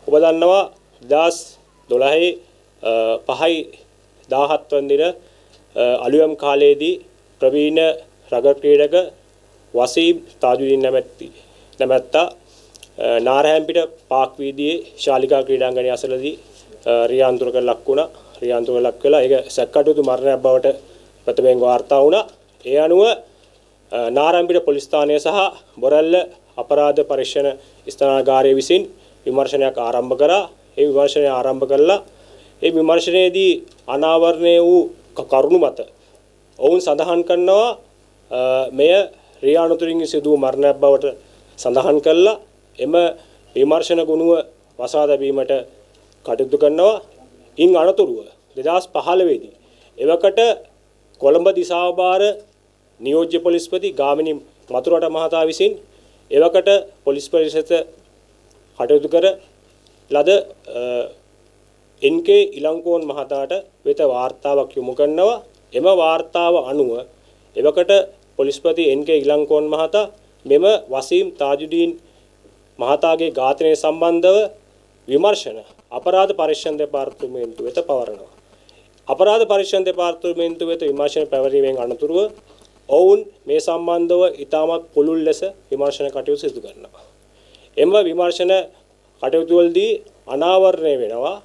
ඔබ දන්නවා 2012 5යි 17 වන දින අලුයම් කාලයේදී ප්‍රවීණ රගර් ක්‍රීඩක වසීම් තාජුදීන් නැමැත්තා නාරහැම්පිට පාක් වීදියේ ශාලිකා ක්‍රීඩාංගණය අසලදී රියාන්තුරක ලක් වුණා. රියාන්තුරක ලක් වෙලා ඒක සැකකටයුතු මරණයක් බවට ප්‍රථමයෙන් වාර්තා වුණා. ඒ අනුව නාරහැම්පිට පොලිස් ස්ථානය සහ බොරැල්ල අපරාධ පරීක්ෂණ ස්ථානාගාරය විසින් විමර්ශනයක් ආරම්භ කරා. ඒ විමර්ශනය ආරම්භ කළා. ඒ විමර්ශනයේදී අනාවරණය වූ කරුණු මත ඔවුන් සඳහන් කරනවා මෙය රියානුතුරින් සිදු වූ මරණයක් බවට සඳහන් කළා. එම විමර්ශන ගුණුව වසා දැමීමට කටයුතු කරනවා. ඉන් අනතුරුව 2015 දී එවකට කොළඹ දිසාව භාර නියෝජ්‍ය පොලිස්පති ගාමිණී මතුරට මහතා විසින් එවකට පොලිස් පරිෂද කටයුතු කර ලද එන්.කේ. ඉලංකෝන් මහතාට වෙත වාර්තාවක් යොමු කරනවා. එම වාර්තාව අනුව එවකට පොලිස්පති එන්.කේ. ඉලංකෝන් මහතා මෙම වසීම් තාජුදීන් මහතාගේ ඝාතනය සම්බන්ධව විමර්ශන අපරාධ පරීක්ෂණ දෙපාර්තමේන්තුව වෙත පවරනවා. අපරාධ පරීක්ෂණ දෙපාර්තමේන්තුව වෙත විමර්ශන පැවරීමෙන් අනතුරුව ඔවුන් මේ සම්බන්ධව ඉතාමත් පුළුල් ලෙස විමර්ශන කටයුතු සිදු කරනවා. එම විමර්ශන කටයුතු වලදී අනාවරණය වෙනවා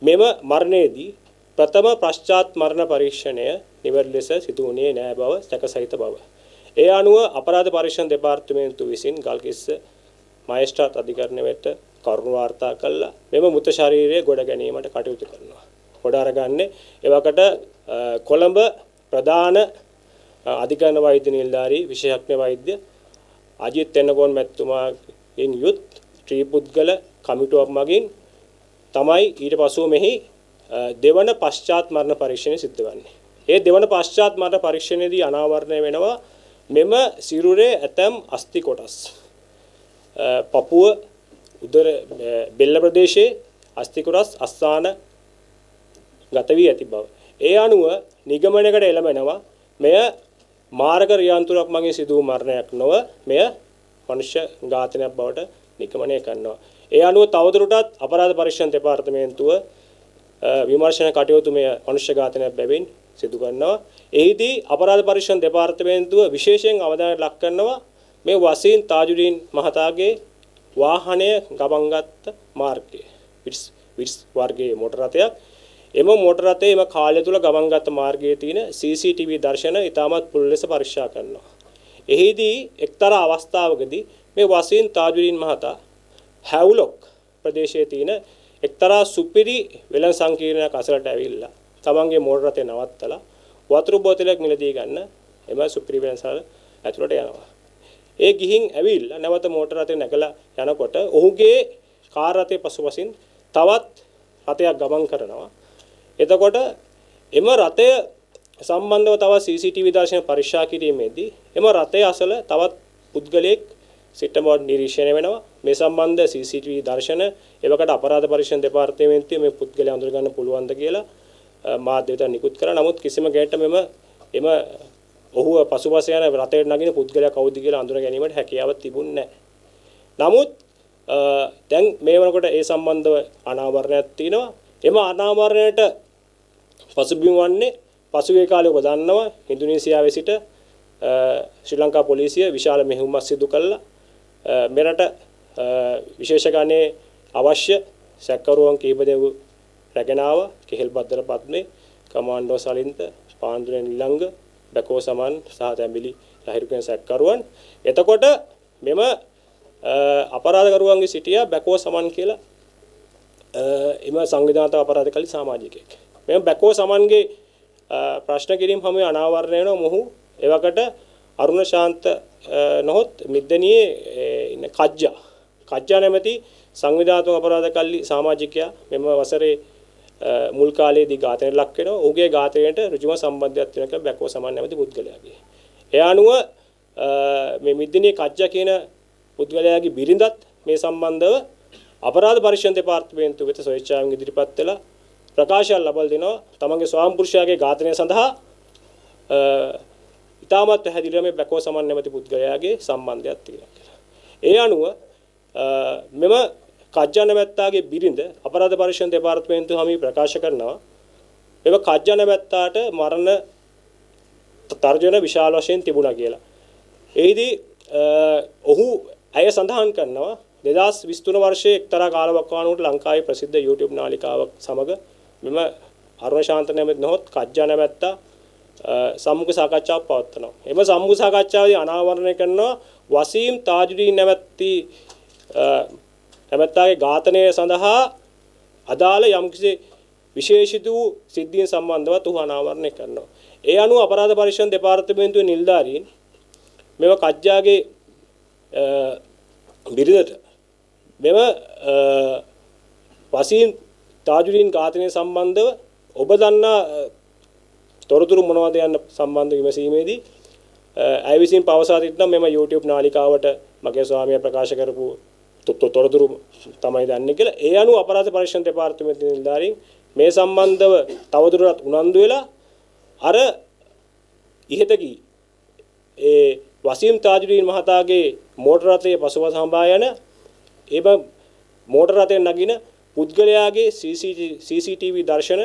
මෙම මරණයේදී ප්‍රථම පශ්චාත් මරණ පරීක්ෂණය නිවැරදි ලෙස සිදු වුණේ නැහැ බව සැකසහිත බව. ඒ අනුව අපරාධ පරීක්ෂණ දෙපාර්තමේන්තුව විසින් ගල්කිස්ස මහේස්ත්‍රාත් අධිකරණය වෙත කරුණු වාර්තා කළා. මෙම මృత ශරීරය ගොඩ ගැනීමට කටයුතු කරනවා. ගොඩ අරගන්නේ එවකට කොළඹ ප්‍රධාන අධිකරණ වෛද්‍ය නිලධාරී විශේෂඥ වෛද්‍ය අජිත් තෙන්නකෝන් මැතිතුමාගෙන් යුත් ත්‍රිපුද්ගල කමිටුවක් මගින් තමයි ඊට පසුව මෙහි දෙවන පශ්චාත් මරණ පරීක්ෂණය සිද්ධ වන්නේ. ඒ දෙවන පශ්චාත් මරණ පරීක්ෂණයේදී අනාවරණය වෙනවා මෙම සිරුරේ ඇතැම් අස්ථි කොටස්. පපුව උදර බෙල්ල ප්‍රදේශයේ අස්ථි කොටස් අස්ථාන ගත වී ඇති බව. ඒ අනුව නිගමනයකට එළඹෙනවා මෙය මාරක රියාන්තුරක් මගින් සිදු වූ මරණයක් නොව මෙය මනුෂ්‍ය ඝාතනයක් බවට නිගමනය කරනවා. ඒ අනුව තවදුරටත් අපරාධ පරීක්ෂණ දෙපාර්තමේන්තුව විමර්ශන කටයුතු මෙය මනුෂ්‍ය ඝාතනයක් බැවින් සිදු කරනවා. එහිදී අපරාධ පරීක්ෂණ දෙපාර්තමේන්තුව විශේෂයෙන් අවධානයට ලක් කරනවා මේ වසීම් තාජුදීන් මහතාගේ වාහනය ගමන්ගත් මාර්ගය. විට්ස් වර්ගයේ මොටර රථයක්. එම මොටර රථයේ එම කාලය තුල ගමන්ගත් මාර්ගයේ තියෙන CCTV දර්ශන ඉතාමත් පුළුල් ලෙස පරීක්ෂා කරනවා. එහිදී එක්තරා අවස්ථාවකදී මේ වසීම් තාජුදීන් මහතා හැවුලොක් ප්‍රදේශයේ තියෙන එක්තරා සුපිරි වෙළඳ සංකීර්ණයක් අසලට ඇවිල්ලා තමන්ගේ මෝටර රථය නවත්තලා වතුර බෝතලයක් මිලදී ගන්න එම සුපිරි වෙළඳසාල ඇතුළට යනවා. ඒ ගිහින් ඇවිල්ලා නැවත මෝටර රථය නැගලා යනකොට ඔහුගේ කාර් රථයේ පසුපසින් තවත් රථයක් ගමන් කරනවා. එතකොට එම රථය සම්බන්ධව තව CCTV දර්ශන පරීක්ෂා කිරීමේදී එම රථය අසල තවත් පුද්ගලයෙක් සිටම නිරීක්ෂණය වෙනවා. මේ සම්බන්ධ CCTV දර්ශන එවකට අපරාධ පරීක්ෂණ දෙපාර්තමේන්තුවේ මේ පුද්ගලයා අඳුර ගන්න පුළුවන්ද කියලා මාධ්‍යයට නිකුත් කරා. නමුත් කිසිම කෙනෙක්ට එම ඔහුව පසුපස යන රථයට නගින පුද්ගලයා කවුද කියලා අඳුර ගැනීමට හැකියාවක් තිබුණේ නැහැ. නමුත් දැන් මේ වෙනකොට ඒ සම්බන්ධව අනාවරණයක් තියෙනවා. එම අනාවරණයට පසුබිම් වන්නේ පසුගිය කාලේ ඔබ දන්නවා ඉන්දුනීසියාවේ සිට ශ්‍රී ලංකා පොලිසිය විශාල මෙහෙයුමක් සිදු කළා. මෙරට විශේෂ ගණයේ අවශ්‍ය සැකකරුවන් කිහිප දෙනෙකු රැගෙන ආවා. කෙහෙල් බද්දර පත්මේ කමාන්ඩෝ සලින්ත පාන්දුරේ නිලංග බකෝ සමන් සහ තැඹිලි ලහිරු කියන සැකකරුවන්. එතකොට මෙම අපරාධකරුවන්ගේ සිටියා බකෝ සමන් කියලා එම සංවිධානත අපරාධකාරී සමාජිකයෙක්. මෙම බකෝ සමන්ගේ ප්‍රශ්න කිරීම හැම අනාවරණය වෙනවා. මොහු එවකට අරුණ ශාන්ත නොහොත් මිද්දනියේ ඉන්න කජ්ජා නැමැති සංවිධානාත්මක අපරාධකාරී සමාජිකයා මෙම වසරේ මුල් කාලයේදී ඝාතනයට ලක් වෙනවා. ඔහුගේ ඝාතනයට ඍජුව සම්බන්ධයක් තියෙන කියලා බැකෝ සමන් නැමැති පුද්ගලයාගේ. ඒ අනුව මේ මිද්දනියේ කජ්ජා කියන පුද්ගලයාගේ බිරිඳත් මේ සම්බන්ධව අපරාධ පරීක්ෂණ දෙපාර්තමේන්තුව වෙත ස්වේච්ඡාවෙන් ඉදිරිපත් වෙලා ප්‍රකාශයක් ලබා දෙනවා. තමන්ගේ ස්වාම පුරුෂයාගේ ඝාතනය සඳහා ඉතාමත් පැහැදිලිව මේ බැකෝ සමන් නැමැති පුද්ගලයාගේ සම්බන්ධයක් තියෙනවා කියලා. ඒ අනුව මෙම කජ්ජා නැමැත්තාගේ බිරිඳ අපරාධ පරීක්ෂණ දෙපාර්තමේන්තුව හැමී ප්‍රකාශ කරනවා මෙව කජ්ජා නැමැත්තාට මරණ තර්ජන විශාල වශයෙන් තිබුණා කියලා. එෙහිදී ඔහු අය සඳහන් කරනවා 2023 වර්ෂයේ එක්තරා කාලවකවානුවකට ලංකාවේ ප්‍රසිද්ධ YouTube නාලිකාවක් සමග මෙම අරුණ ශාන්ත නැමැති නොහොත් කජ්ජා නැමැත්තා සම්මුඛ සාකච්ඡාවක් පවත්වනවා. එම සම්මුඛ සාකච්ඡාවේදී අනාවරණය කරනවා වසීම් තාජුදීන් නැමැත්තාගේ ඝාතනය සඳහා අදාළ යම්කිසි විශේෂිත වූ සිද්ධීන් සම්බන්ධව ඔහු අනාවරණය කරනවා. ඒ අනුව අපරාධ පරීක්ෂණ දෙපාර්තමේන්තුවේ නිලධාරීන් මෙව කජ්ජාගේ බිරිඳට මෙම වසීම් තාජුදීන් ඝාතනය සම්බන්ධව ඔබ දන්නා තොරතුරු මොනවද යන සම්බන්ධ විමසීමේදී ඇය විසින් පවසා සිටිනවා මෙම YouTube නාලිකාවට මගේ ස්වාමියා ප්‍රකාශ කරපු තොරතුරු තමයි දන්නේ කියලා. ඒ අනුව අපරාධ පරීක්ෂණ දෙපාර්තමේන්තුවේ නිලධාරීන් මේ සම්බන්ධව තවදුරටත් උනන්දු වෙලා අර ඉහතකී ඒ වසීම් තාජුදීන් මහතාගේ මෝටර රථයේ පසුපස හඹා යන එම මෝටර රථයෙන් නගින පුද්ගලයාගේ CCTV දර්ශන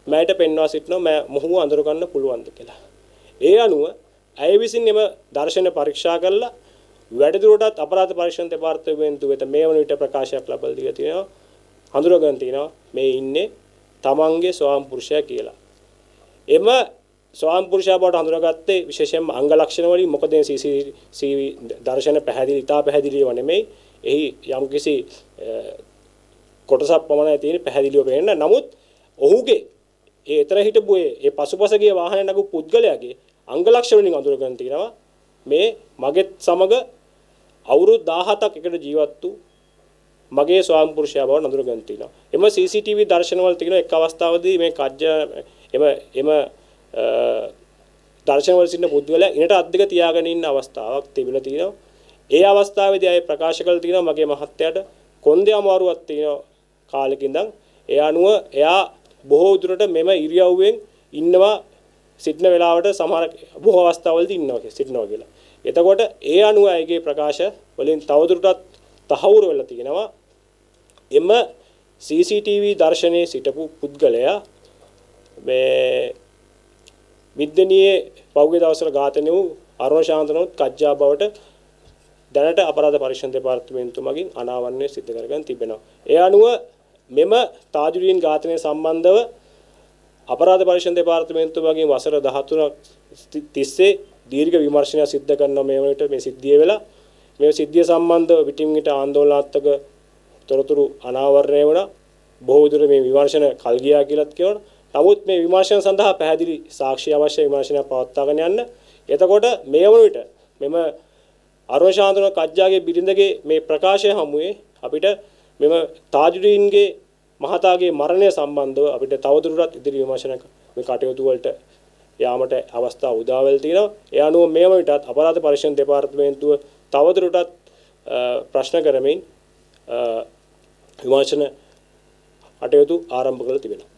මෑට පෙන්වා සිටිනවා මොහුව අඳුර ගන්න පුළුවන්ද කියලා. ඒ අනුව ඇය විසින් එම දර්ශන පරීක්ෂා කළා වැඩිදුරටත් අපරාධ පරීක්ෂණ දෙපාර්තමේන්තුව වෙත මේ වන විට ප්‍රකාශයක් ලබා දීලා තියෙනවා. හඳුනගන්න තියෙනවා මේ ඉන්නේ තමන්ගේ ස්වාම පුරුෂයා කියලා. එම ස්වාම පුරුෂයා බවට හඳුනාගත්තේ විශේෂයෙන්ම අංග ලක්ෂණ වලින් මොකද CCTV දර්ශන ඉතා පැහැදිලිව නෙමෙයි. එහි යම්කිසි කොටසක් පමණයි තියෙන්නේ පැහැදිලිව පේන්න. නමුත් ඔහුගේ ඒ එතන හිටපු ඒ පසුපසගේ වාහනේ නගපු පුද්ගලයාගේ අංග ලක්ෂණ වලින් අඳුරගන්න තියෙනවා මේ මගෙත් සමග අවුරුදු 17ක් එකට ජීවත් වූ මගේ ස්වාම පුරුෂයා බව අඳුරගන්න තියෙනවා. එම CCTV දර්ශන වල තියෙන එක් අවස්ථාවකදී මේ කජ්ජා එම දර්ශන වල සිටින පුද්ගලයා ඉනට අත් දෙක තියාගෙන ඉන්න අවස්ථාවක් තිබිලා තියෙනවා. ඒ අවස්ථාවේදී අය ප්‍රකාශ කළ තියෙනවා මගේ මහත්තයාට කොන්දේ අමාරුවක් තියෙන කාලෙක ඉඳන් ඒ අනුව එයා බොහෝ දුරට මෙම ඉරියව්වෙන් ඉන්නවා සිටින වෙලාවට සමහර බොහෝ අවස්ථාවලදී සිටිනවා කියලා. එතකොට ඒ අනුව අයගේ ප්‍රකාශ වලින් තවදුරටත් තහවුරු වෙලා තියෙනවා එම CCTV දර්ශනයේ සිටපු පුද්ගලයා මේ විද්‍යනීය පෞද්ගලික දවසවල ඝාතනය වූ අරුණ ශාන්තනොත් කජ්ජා බවට දැනට අපරාධ පරීක්ෂණ දෙපාර්තමේන්තුව මගින් අනාවරණය සිදු කරගෙන තිබෙනවා. ඒ අනුව මෙම තාජුදීන් ඝාතනය සම්බන්ධව අපරාධ පරීක්ෂණ දෙපාර්තමේන්තුව මගින් වසර 13ක් තිස්සේ දීර්ඝ විමර්ශනයක් සිදු කරනවා මේ වලට මේ සිද්ධිය වෙලා මේ සිද්ධිය සම්බන්ධව විටින් විට ආందోලනාත්මක තොරතුරු අනාවරණය වුණා. බොහෝ දුර මේ විමර්ශන කල් ගියා කියලාත් කියනවා. නමුත් මේ විමර්ශන සඳහා පැහැදිලි සාක්ෂි අවශ්‍ය විමර්ශනයක් පවත්වාගෙන යන්න. එතකොට මේ වන විට මෙම අරුණ ශාන්තන කජ්ජාගේ බිරිඳගේ මේ ප්‍රකාශය හමුවේ අපිට මෙම තාජුදීන්ගේ මහතාගේ මරණය සම්බන්ධව අපිට තවදුරටත් ඉදිරි විමර්ශන මේ කටයුතු වලට යාමට අවස්ථාව උදා වෙලා තියෙනවා. ඒ අනුව මේ වන විටත් අපරාධ පරීක්ෂණ දෙපාර්තමේන්තුව තවදුරටත් ප්‍රශ්න කරමින් විමර්ශන කටයුතු ආරම්භ කළ තිබෙනවා.